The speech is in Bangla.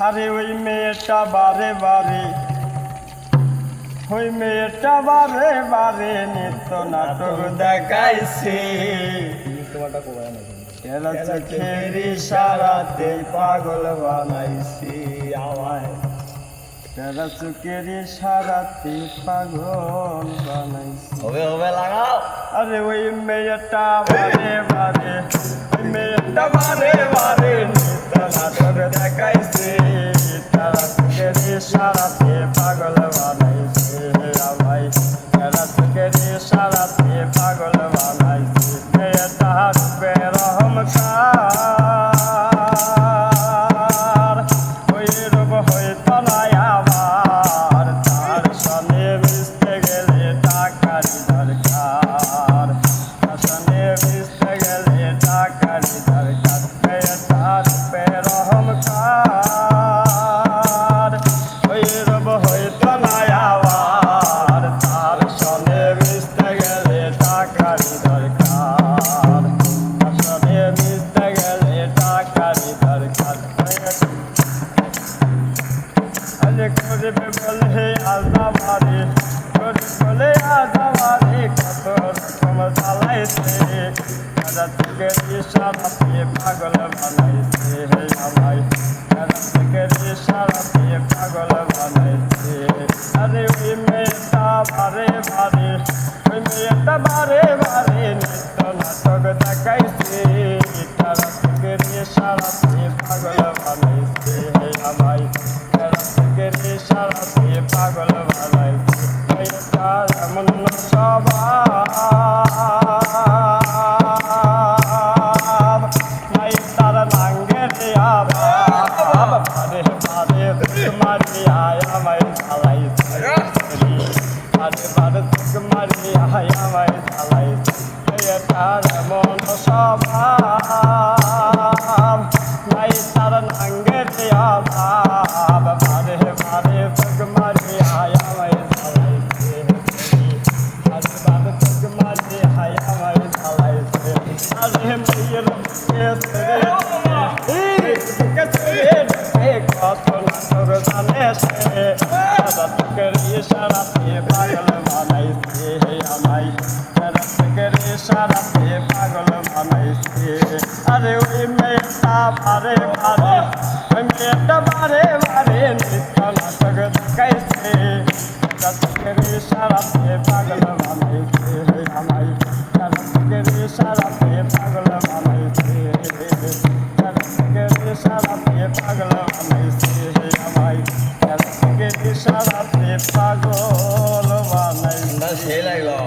আরে ওই মেয়েটা বারে বারে নিত্য নাটক দেখাইছে। এরা চোখের ইশারাতে পাগল বানাইছে আমায়, এরা চোখের ইশারাতে পাগল বানাইছে। হবে হবে লাগাও। আরে ওই মেয়েটা বারে বারে নিত্য নাটক দেখাইছে, তারা চোখের ইশারাতে পাগল বানাইছে আমায়, এরা চোখের ইশারাতে পাগল বানাইছে। মেয়েটা রূপে রহমকার, ওই রূপ হইতো না আমার, তার সনে মিশতে গেলে টাকারই দরকার, তার সনে মিশতে গেলে টাকারই দরকার। মেয়েটা রূপে রহমকার, ওই রূপ হইতো না আমার, তার সনে মিশতে গেলে টাকারই দরকার, তার সনে মিশতে গেলে টাকারই দরকার। আরে করবে বলে আজাবারে, বলে আজাবারে কত রকম জ্বালাইছে, তারা চোখের ইশারাতে পাগল বানাইছে আমায়, তারা চোখের ইশারাতে পাগল বানাইছে। আরে ওই মেয়েটা বারে নিত্য নাটক দেখাইছে, তারা চোখের ইশারাতে পাগল বানাইছে আমায়, তারা চোখের ইশারাতে পাগল বানাইছে। মেয়েটার এমন স্বভাব, নাই তার নাঙ্গে আবাব, বারে মারিয়া আমায় জ্বালাইছে, বারে মারিয়া আমায় জ্বালাইছে। মেয়েটার এমন স্বভাব, নাই তার নাঙ্গে আবাব, বারে মারিয়া আমায় জ্বালাইছে, বারে মারিয়া আমায় জ্বালাইছে। আরে মেয়ের কত নাটক জানে সে, তারা চোখের ইশারাতে পাগল বানাইছে আমায়, তারা চোখের ইশারাতে পাগল বানাইছে। আরে ওই মেয়েটা বারে নিত্য নাটক দেখাইছে, তারা চোখের ইশারাতে পাগল বানাইছে আমায়, তারা চোখের ইশারাতে পাগল বানাইছে, তারা চোখের ইশারাতে পাগল বানাইছে আমায়, তারা চোখের ইশারাতে পাগল বানাইছে। সেই লাগলো।